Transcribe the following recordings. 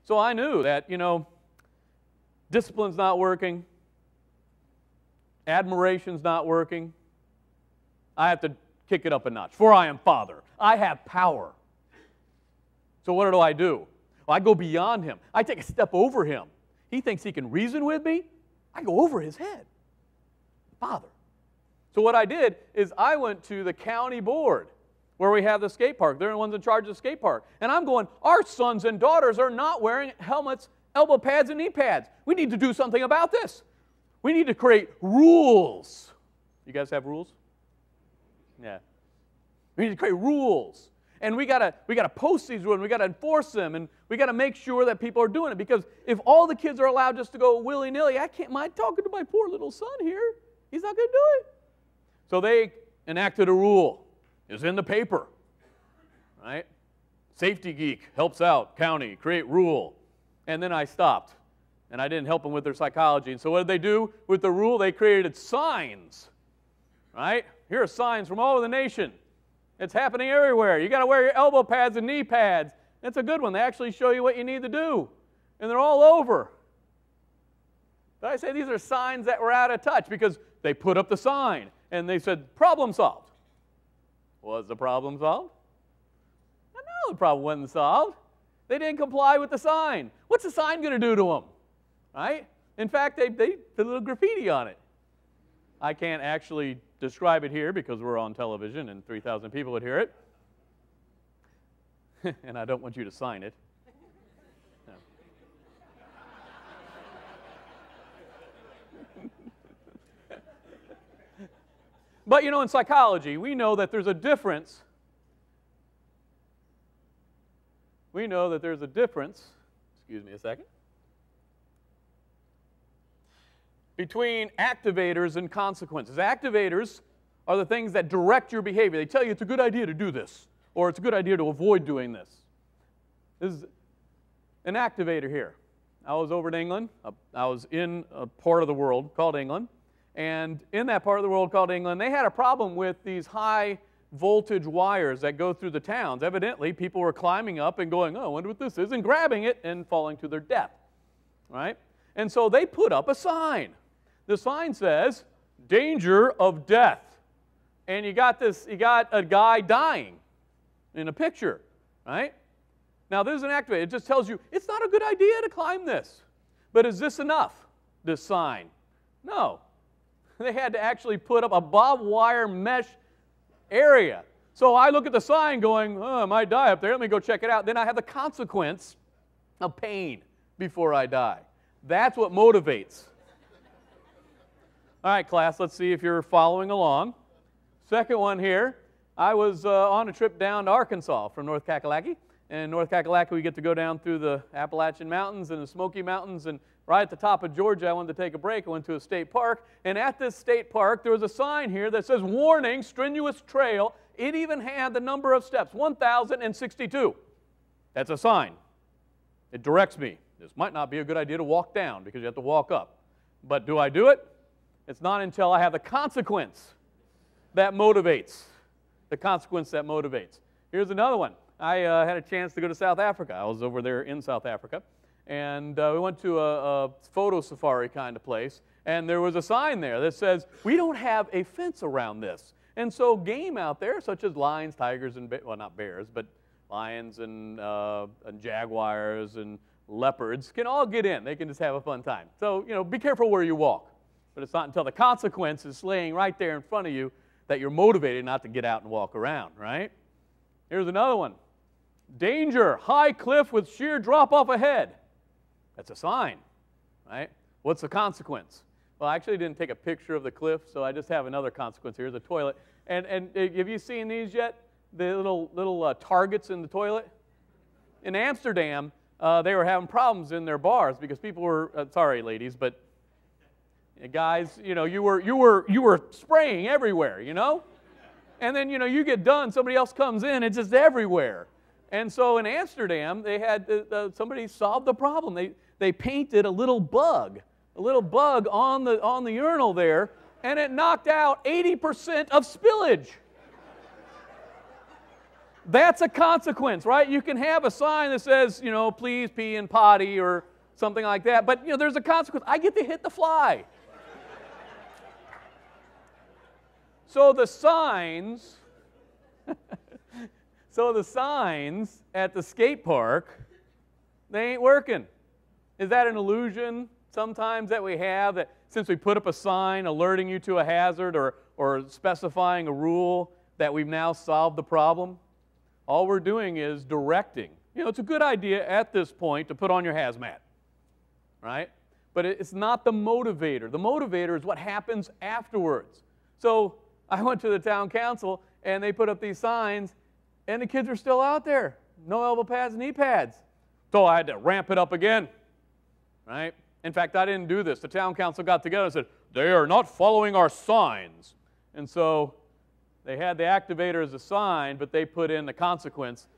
So I knew that, discipline's not working, admiration's not working. I have to kick it up a notch. For I am Father. I have power. So what do? Well, I go beyond him. I take a step over him. He thinks he can reason with me. I go over his head. Father. So what I did is I went to the county board where we have the skate park. They're the ones in charge of the skate park. And I'm going, our sons and daughters are not wearing helmets, elbow pads, and knee pads. We need to do something about this. We need to create rules. You guys have rules? Yeah. We need to create rules. And we gotta post these rules, and we gotta enforce them, and we gotta make sure that people are doing it. Because if all the kids are allowed just to go willy-nilly, I can't mind talking to my poor little son here. He's not gonna do it. So they enacted a rule. It's in the paper, right? Safety Geek helps out county, create rule. And then I stopped, and I didn't help them with their psychology. And so what did they do with the rule? They created signs, right? Here are signs from all over the nation. It's happening everywhere. You got to wear your elbow pads and knee pads. It's a good one. They actually show you what you need to do, and they're all over. But I say these are signs that were out of touch because they put up the sign, and they said, problem solved. Was the problem solved? No, the problem wasn't solved. They didn't comply with the sign. What's the sign going to do to them? Right? In fact, they put a little graffiti on it. I can't actually describe it here because we're on television and 3,000 people would hear it. And I don't want you to sign it. No. But in psychology, we know that there's a difference. Excuse me a second. Between activators and consequences. Activators are the things that direct your behavior. They tell you it's a good idea to do this, or it's a good idea to avoid doing this. This is an activator here. I was over in England. I was in a part of the world called England. And in that part of the world called England, they had a problem with these high voltage wires that go through the towns. Evidently, people were climbing up and going, oh, I wonder what this is, and grabbing it and falling to their death. Right? And so they put up a sign. The sign says, danger of death. And you got a guy dying in a picture, right? Now, there's an activator. It just tells you, it's not a good idea to climb this. But is this enough, this sign? No. They had to actually put up a barbed wire mesh area. So I look at the sign going, oh, I might die up there. Let me go check it out. Then I have the consequence of pain before I die. That's what motivates. All right, class, let's see if you're following along. Second one here, I was on a trip down to Arkansas from North Kakalaki. And in North Kakalaki, we get to go down through the Appalachian Mountains and the Smoky Mountains. And right at the top of Georgia, I wanted to take a break. I went to a state park. And at this state park, there was a sign here that says, warning, strenuous trail. It even had the number of steps, 1,062. That's a sign. It directs me. This might not be a good idea to walk down because you have to walk up. But do I do it? It's not until I have the consequence that motivates. The consequence that motivates. Here's another one. I had a chance to go to South Africa. I was over there in South Africa. And we went to a photo safari kind of place. And there was a sign there that says, we don't have a fence around this. And so game out there, such as lions, tigers, and well, not bears, but lions and jaguars and leopards can all get in. They can just have a fun time. So, be careful where you walk. But it's not until the consequence is laying right there in front of you that you're motivated not to get out and walk around, right? Here's another one. Danger, high cliff with sheer drop off ahead. That's a sign, right? What's the consequence? Well, I actually didn't take a picture of the cliff, so I just have another consequence. Here's a toilet. And have you seen these yet? The little targets in the toilet? In Amsterdam, they were having problems in their bars because people were, sorry ladies, but guys, you were spraying everywhere, And then, you get done, somebody else comes in, it's just everywhere. And so in Amsterdam, they had, somebody solved the problem. They painted a little bug on the urinal there, and it knocked out 80% of spillage. That's a consequence, right? You can have a sign that says, you know, please pee in potty or something like that, but, you know, there's a consequence. I get to hit the fly. So the signs, at the skate park, they ain't working. Is that an illusion sometimes that we have, that since we put up a sign alerting you to a hazard or specifying a rule, that we've now solved the problem? All we're doing is directing. You know, it's a good idea at this point to put on your hazmat, right? But it's not the motivator. The motivator is what happens afterwards. So I went to the town council, and they put up these signs, and the kids are still out there. No elbow pads, knee pads. So I had to ramp it up again, right? In fact, I didn't do this. The town council got together and said, they are not following our signs. And so they had the activator as a sign, but they put in the consequence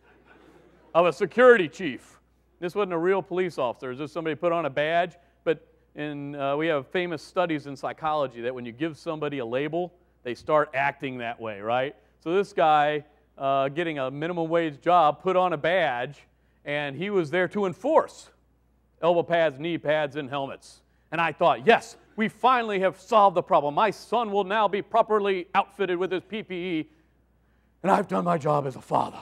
of a security chief. This wasn't a real police officer. It was just somebody put on a badge. But we have famous studies in psychology that when you give somebody a label, they start acting that way, right? So this guy, getting a minimum wage job, put on a badge, and he was there to enforce elbow pads, knee pads, and helmets. And I thought, yes, we finally have solved the problem. My son will now be properly outfitted with his PPE, and I've done my job as a father.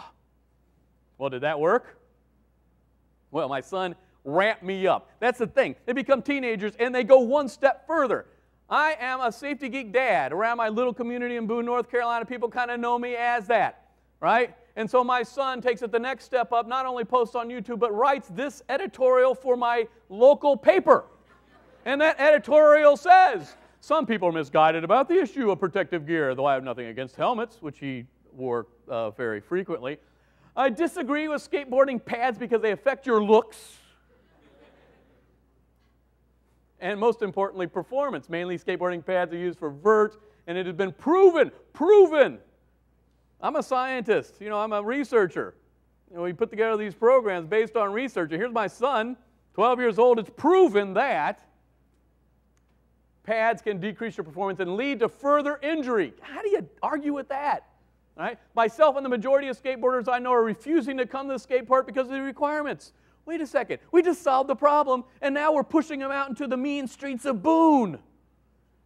Well, did that work? Well, my son ramped me up. That's the thing. They become teenagers, and they go one step further. I am a safety geek dad. Around my little community in Boone, North Carolina, people kind of know me as that, right? And so my son takes it the next step up, not only posts on YouTube, but writes this editorial for my local paper. And that editorial says, some people are misguided about the issue of protective gear, though I have nothing against helmets, which he wore very frequently. I disagree with skateboarding pads because they affect your looks. And most importantly, performance. Mainly skateboarding pads are used for vert, and it has been proven. I'm a scientist, you know, I'm a researcher. You know, we put together these programs based on research. And here's my son, 12 years old. It's proven that pads can decrease your performance and lead to further injury. How do you argue with that? Right? Myself and the majority of skateboarders I know are refusing to come to the skate park because of the requirements. Wait a second, we just solved the problem, and now we're pushing them out into the mean streets of Boone.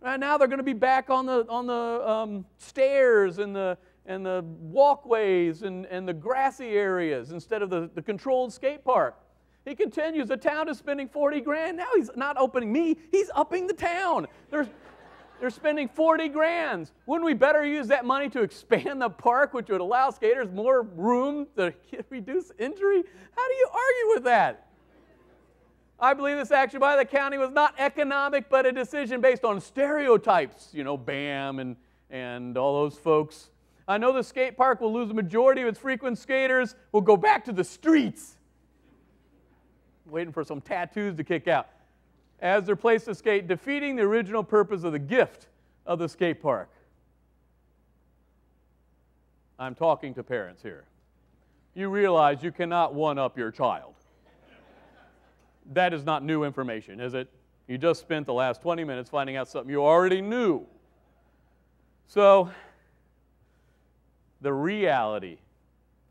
Right now they're going to be back on the stairs and the walkways and the grassy areas instead of the controlled skate park. He continues, the town is spending 40 grand. Now he's not opening me, he's upping the town. They're spending 40 grand. Wouldn't we better use that money to expand the park, which would allow skaters more room to reduce injury? How do you argue with that? I believe this action by the county was not economic, but a decision based on stereotypes. You know, BAM and all those folks. I know the skate park will lose the majority of its frequent skaters, will go back to the streets. Waiting for some tattoos to kick out as their place to skate, defeating the original purpose of the gift of the skate park. I'm talking to parents here. You realize you cannot one-up your child. That is not new information, is it? You just spent the last 20 minutes finding out something you already knew. So, the reality,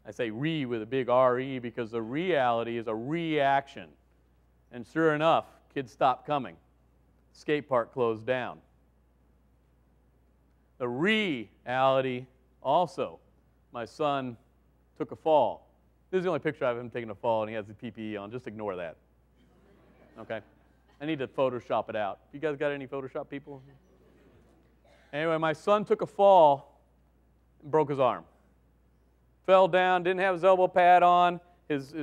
I say re with a big R-E because the reality is a reaction. And sure enough, kids stopped coming. Skate park closed down. The reality also, my son took a fall. This is the only picture of him taking a fall, and he has the PPE on. Just ignore that. Okay? I need to Photoshop it out. You guys got any Photoshop people? Anyway, my son took a fall and broke his arm. Fell down, didn't have his elbow pad on, his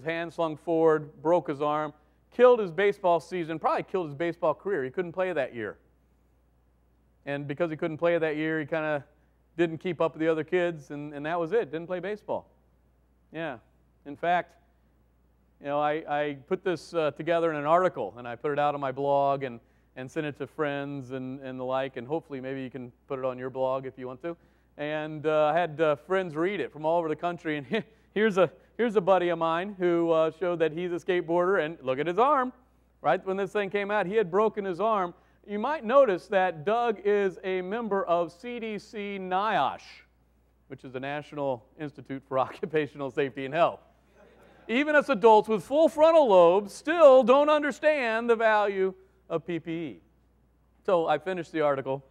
hand slung forward, broke his arm, killed his baseball season, probably killed his baseball career. He couldn't play that year. And because he couldn't play that year, he kind of didn't keep up with the other kids, and that was it. Didn't play baseball. Yeah. In fact, you know, I put this together in an article, and I put it out on my blog and sent it to friends and the like, and hopefully maybe you can put it on your blog if you want to. And I had friends read it from all over the country, and here's a buddy of mine who showed that he's a skateboarder, and look at his arm. Right when this thing came out, he had broken his arm. You might notice that Doug is a member of CDC NIOSH, which is the National Institute for Occupational Safety and Health. Even us adults with full frontal lobes still don't understand the value of PPE. So I finished the article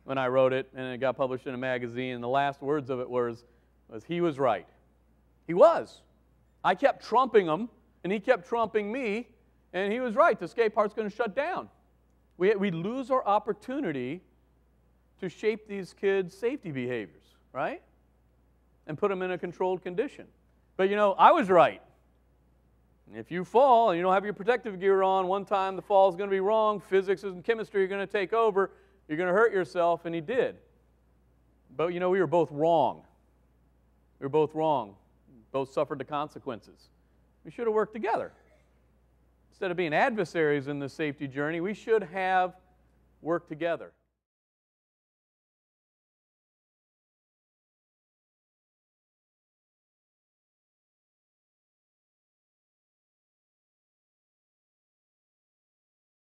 when I wrote it, and it got published in a magazine, and the last words of it was he was right. He was. I kept trumping him, and he kept trumping me, and he was right. The skate park's going to shut down. We lose our opportunity to shape these kids' safety behaviors, right? And put them in a controlled condition. But you know, I was right. If you fall and you don't have your protective gear on, one time the fall is going to be wrong, physics and chemistry are going to take over, you're going to hurt yourself, and he did. But you know, we were both wrong. We were both wrong. Both suffered the consequences. We should have worked together. Instead of being adversaries in the safety journey, we should have worked together.